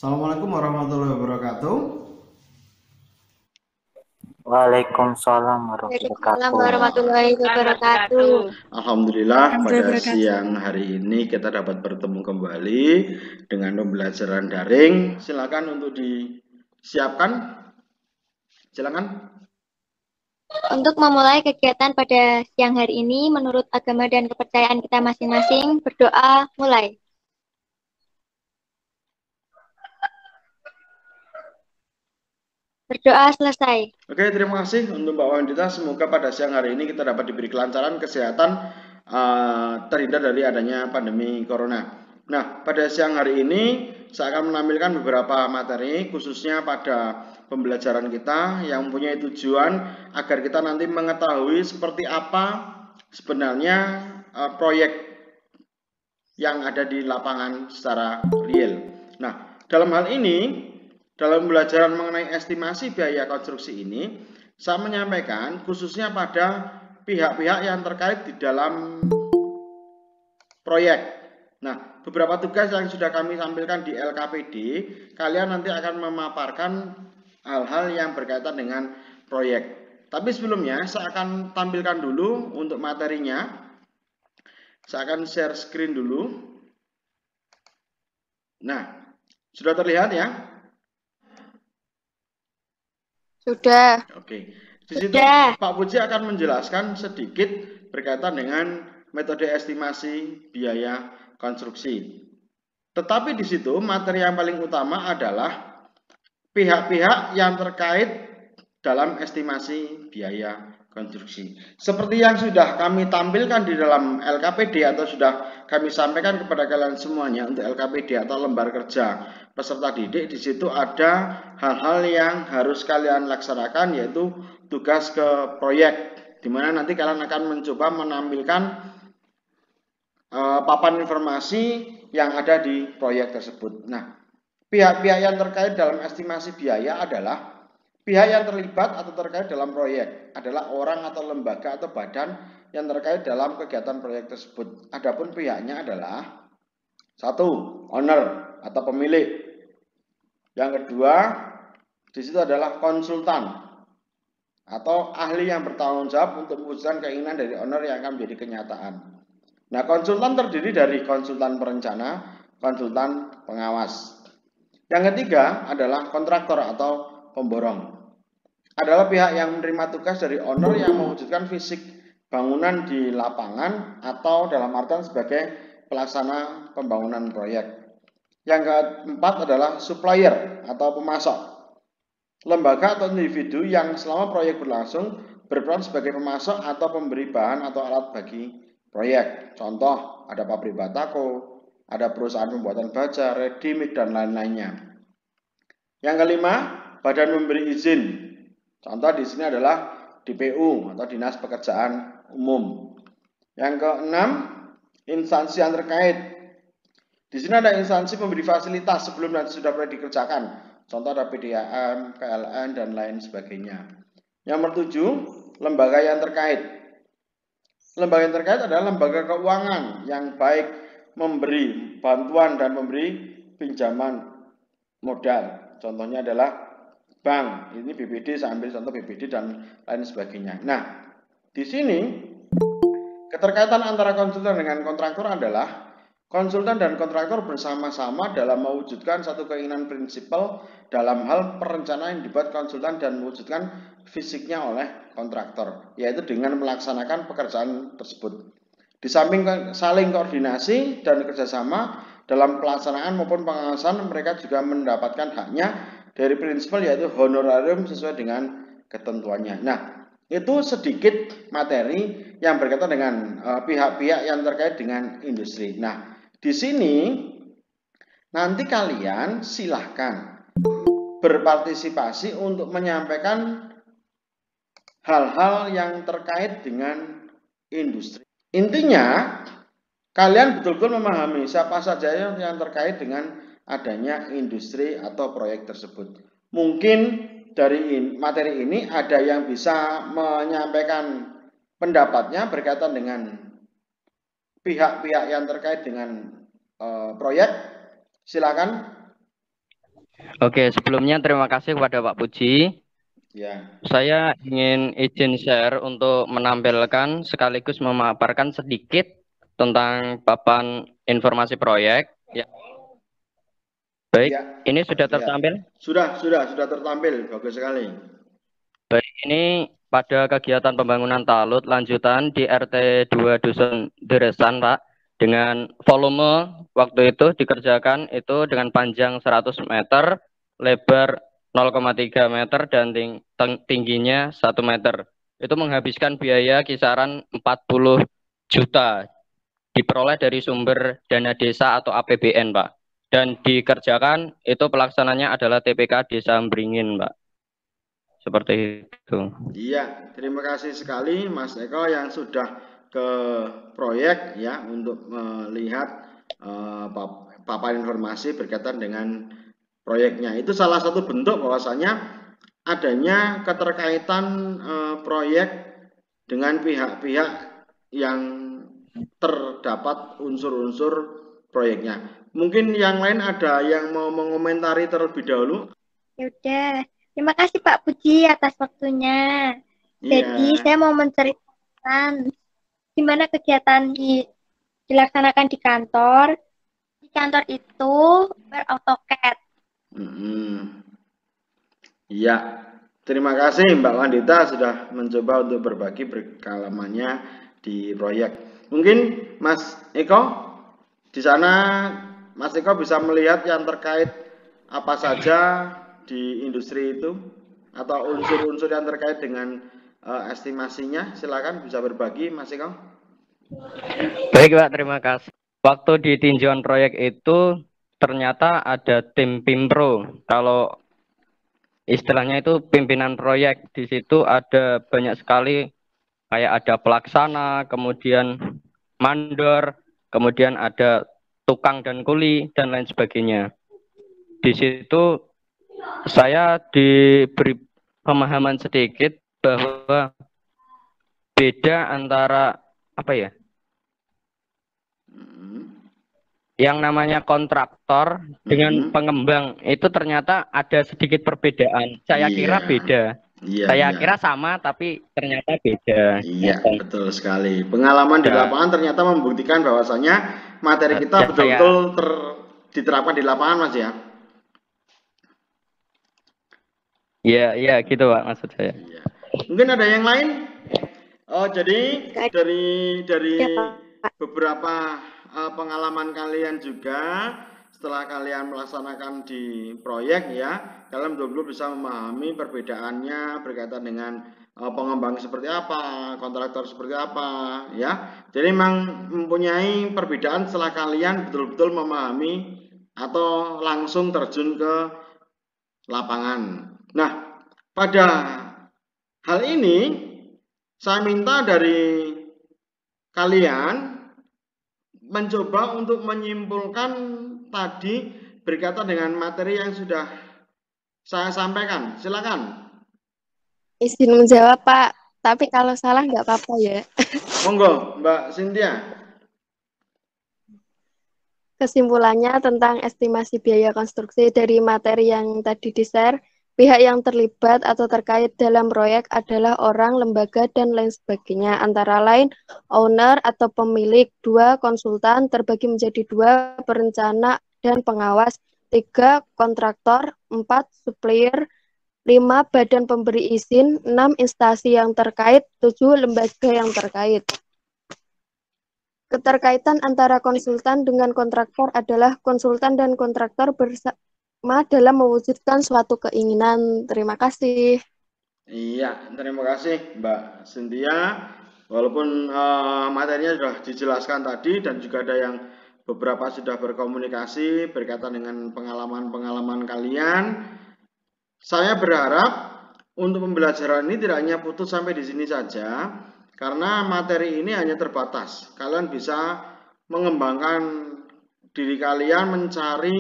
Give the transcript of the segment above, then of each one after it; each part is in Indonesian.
Assalamualaikum warahmatullahi wabarakatuh. Waalaikumsalam Waalaikumsalam warahmatullahi warahmatullahi wabarakatuh. Alhamdulillah pada Wabarakatuh. siang hari ini kita dapat bertemu kembali dengan pembelajaran daring. Silakan untuk disiapkan. Silakan. Untuk memulai kegiatan pada siang hari ini, menurut agama dan kepercayaan kita masing-masing, berdoa mulai. Berdoa selesai. Oke, terima kasih untuk Mbak Wandita. Semoga pada siang hari ini kita dapat diberi kelancaran kesehatan terhindar dari adanya pandemi corona. Nah, pada siang hari ini saya akan menampilkan beberapa materi khususnya pada pembelajaran kita yang mempunyai tujuan agar kita nanti mengetahui seperti apa sebenarnya proyek yang ada di lapangan secara real. Nah, dalam hal ini, dalam pembelajaran mengenai estimasi biaya konstruksi ini, saya menyampaikan khususnya pada pihak-pihak yang terkait di dalam proyek. Nah, beberapa tugas yang sudah kami tampilkan di LKPD, kalian nanti akan memaparkan hal-hal yang berkaitan dengan proyek. Tapi sebelumnya, saya akan tampilkan dulu untuk materinya. Saya akan share screen dulu. Nah, sudah terlihat ya? Sudah. Oke. Di situ Sudah. Pak Puji akan menjelaskan sedikit berkaitan dengan metode estimasi biaya konstruksi. Tetapi di situ materi yang paling utama adalah pihak-pihak yang terkait dalam estimasi biaya konstruksi. Seperti yang sudah kami tampilkan di dalam LKPD atau sudah kami sampaikan kepada kalian semuanya untuk LKPD atau lembar kerja peserta didik, di situ ada hal-hal yang harus kalian laksanakan, yaitu tugas ke proyek, di mana nanti kalian akan mencoba menampilkan papan informasi yang ada di proyek tersebut. Nah, pihak-pihak yang terkait dalam estimasi biaya adalah pihak yang terlibat atau terkait dalam proyek, adalah orang atau lembaga atau badan yang terkait dalam kegiatan proyek tersebut. Adapun pihaknya adalah satu, owner atau pemilik. Yang kedua, di situ adalah konsultan atau ahli yang bertanggung jawab untuk mewujudkan keinginan dari owner yang akan menjadi kenyataan. Nah, konsultan terdiri dari konsultan perencana, konsultan pengawas. Yang ketiga adalah kontraktor atau pemborong. Adalah pihak yang menerima tugas dari owner yang mewujudkan fisik bangunan di lapangan atau dalam artian sebagai pelaksana pembangunan proyek. Yang keempat adalah supplier atau pemasok. Lembaga atau individu yang selama proyek berlangsung berperan sebagai pemasok atau pemberi bahan atau alat bagi proyek. Contoh, ada pabrik batako, ada perusahaan pembuatan baja, ready-made, dan lain-lainnya. Yang kelima, badan memberi izin. Contoh di sini adalah DPU atau Dinas Pekerjaan Umum. Yang keenam, instansi yang terkait. Di sini ada instansi pemberi fasilitas sebelum dan sudah pernah dikerjakan. Contoh ada PDAM, PLN, dan lain sebagainya. Yang ketujuh, lembaga yang terkait. Lembaga yang terkait adalah lembaga keuangan yang baik memberi bantuan dan memberi pinjaman modal. Contohnya adalah bank. Ini BPD, saya ambil contoh BPD dan lain sebagainya. Nah, di sini keterkaitan antara konsultan dengan kontraktor adalah konsultan dan kontraktor bersama-sama dalam mewujudkan satu keinginan prinsipal dalam hal perencanaan yang dibuat konsultan dan mewujudkan fisiknya oleh kontraktor, yaitu dengan melaksanakan pekerjaan tersebut. Di samping saling koordinasi dan kerjasama dalam pelaksanaan maupun pengawasan, mereka juga mendapatkan haknya dari prinsipal yaitu honorarium sesuai dengan ketentuannya. Nah, itu sedikit materi yang berkaitan dengan pihak-pihak yang terkait dengan industri. Nah, di sini nanti kalian silahkan berpartisipasi untuk menyampaikan hal-hal yang terkait dengan industri. Intinya, kalian betul-betul memahami siapa saja yang terkait dengan adanya industri atau proyek tersebut. Mungkin dari materi ini ada yang bisa menyampaikan pendapatnya berkaitan dengan pihak-pihak yang terkait dengan proyek. Silakan. Oke, sebelumnya terima kasih kepada Pak Puji. Ya. Saya ingin izin share untuk menampilkan sekaligus memaparkan sedikit tentang papan informasi proyek. Ya. Baik, Ya. ini sudah Ya. tertampil? Sudah tertampil. Bagus sekali. Baik, ini pada kegiatan pembangunan talut lanjutan di RT 2 Dusun Deresan, Pak. Dengan volume waktu itu dikerjakan itu dengan panjang 100 meter, lebar 0,3 meter, dan tingginya 1 meter. Itu menghabiskan biaya kisaran 40 juta. Diperoleh dari sumber dana desa atau APBN, Pak. Dan dikerjakan itu pelaksananya adalah TPK Desa Mbringin, Pak. Seperti itu. Iya, terima kasih sekali Mas Eko yang sudah ke proyek ya untuk melihat papan informasi berkaitan dengan proyeknya. Itu salah satu bentuk bahwasanya adanya keterkaitan proyek dengan pihak-pihak yang terdapat unsur-unsur proyeknya. Mungkin yang lain ada yang mau mengomentari terlebih dahulu? Ya udah, terima kasih Pak Puji atas waktunya. Jadi Iya. saya mau menceritakan gimana kegiatan dilaksanakan di kantor. Di kantor itu AutoCAD. Iya, terima kasih Mbak Wandita sudah mencoba untuk berbagi pengalamannya di proyek. Mungkin Mas Eko di sana, Mas Eko bisa melihat yang terkait apa saja di industri itu atau unsur-unsur yang terkait dengan estimasinya. Silakan bisa berbagi Mas Eko. Baik Pak, terima kasih. Waktu di tinjauan proyek itu ternyata ada tim Pimpro. Kalau istilahnya itu pimpinan proyek. Di situ ada banyak sekali, kayak ada pelaksana, kemudian mandor, kemudian ada tukang dan kuli, dan lain sebagainya. Di situ saya diberi pemahaman sedikit bahwa beda antara apa ya? Yang namanya kontraktor dengan pengembang itu ternyata ada sedikit perbedaan. Saya kira beda. Saya kira sama tapi ternyata beda. Iya, betul sekali. Pengalaman di lapangan ternyata membuktikan bahwasanya materi kita betul-betul diterapkan di lapangan, Mas ya. Iya, iya gitu Pak maksud saya. Iya. Mungkin ada yang lain? Oh, jadi dari beberapa pengalaman kalian juga setelah kalian melaksanakan di proyek ya, kalian betul-betul bisa memahami perbedaannya berkaitan dengan pengembang seperti apa, kontraktor seperti apa ya. Jadi memang mempunyai perbedaan setelah kalian betul-betul memahami atau langsung terjun ke lapangan. Nah, pada hal ini saya minta dari kalian mencoba untuk menyimpulkan tadi berkaitan dengan materi yang sudah saya sampaikan. Silakan. Izin menjawab Pak, tapi kalau salah nggak apa-apa ya. Monggo Mbak Cynthia. Kesimpulannya tentang estimasi biaya konstruksi dari materi yang tadi di-share, pihak yang terlibat atau terkait dalam proyek adalah orang, lembaga, dan lain sebagainya. Antara lain, owner atau pemilik, 2 konsultan terbagi menjadi 2 perencana dan pengawas, 3 kontraktor, 4 supplier, 5 badan pemberi izin, 6 instansi yang terkait, 7 lembaga yang terkait. Keterkaitan antara konsultan dengan kontraktor adalah konsultan dan kontraktor bersama dalam mewujudkan suatu keinginan. Terima kasih. Iya, terima kasih Mbak Cynthia. Walaupun materinya sudah dijelaskan tadi dan juga ada yang beberapa sudah berkomunikasi berkaitan dengan pengalaman-pengalaman kalian. Saya berharap untuk pembelajaran ini tidak hanya putus sampai di sini saja, karena materi ini hanya terbatas. Kalian bisa mengembangkan diri kalian mencari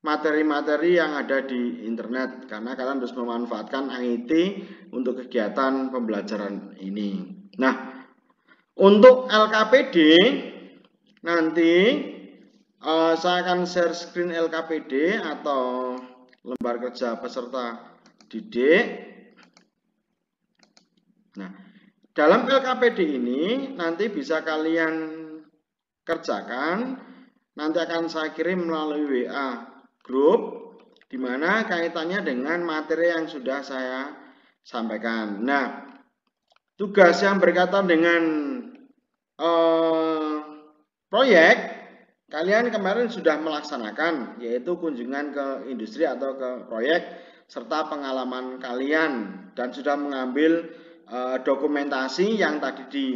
materi-materi yang ada di internet, karena kalian harus memanfaatkan IT untuk kegiatan pembelajaran ini. Nah, untuk LKPD nanti saya akan share screen LKPD atau lembar kerja peserta didik. Nah, dalam LKPD ini nanti bisa kalian kerjakan, nanti akan saya kirim melalui WA grup, di mana kaitannya dengan materi yang sudah saya sampaikan. Nah, tugas yang berkaitan dengan proyek, kalian kemarin sudah melaksanakan, yaitu kunjungan ke industri atau ke proyek, serta pengalaman kalian, dan sudah mengambil dokumentasi yang tadi di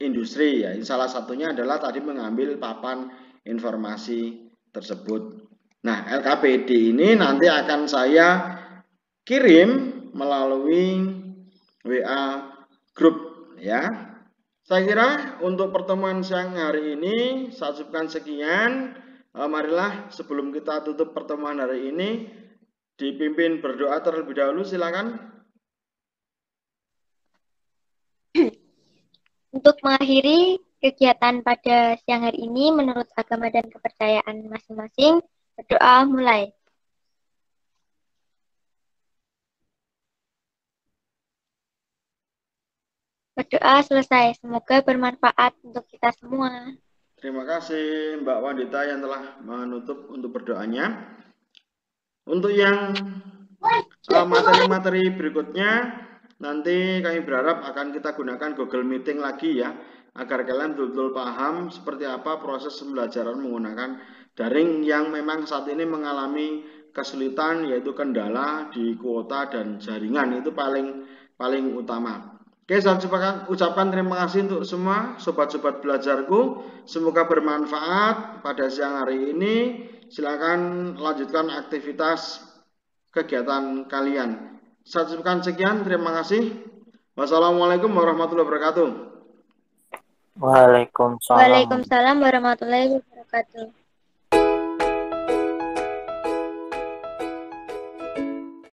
industri, ya. Salah satunya adalah tadi mengambil papan informasi tersebut. Nah, LKPD ini nanti akan saya kirim melalui WA grup, ya. Saya kira untuk pertemuan siang hari ini saya cukupkan sekian. Marilah sebelum kita tutup pertemuan hari ini dipimpin berdoa terlebih dahulu, silakan. Untuk mengakhiri kegiatan pada siang hari ini menurut agama dan kepercayaan masing-masing, berdoa mulai. Berdoa selesai. Semoga bermanfaat untuk kita semua. Terima kasih Mbak Wandita yang telah menutup untuk berdoanya. Untuk yang materi-materi berikutnya, nanti kami berharap akan kita gunakan Google Meeting lagi, ya, agar kalian betul-betul paham seperti apa proses pembelajaran menggunakan daring yang memang saat ini mengalami kesulitan, yaitu kendala di kuota dan jaringan. Itu paling utama. Oke, saya ucapkan terima kasih untuk semua sobat-sobat belajarku. Semoga bermanfaat pada siang hari ini. Silakan lanjutkan aktivitas kegiatan kalian. Saya ucapkan sekian, terima kasih. Wassalamualaikum warahmatullahi wabarakatuh. Waalaikumsalam. Waalaikumsalam warahmatullahi wabarakatuh.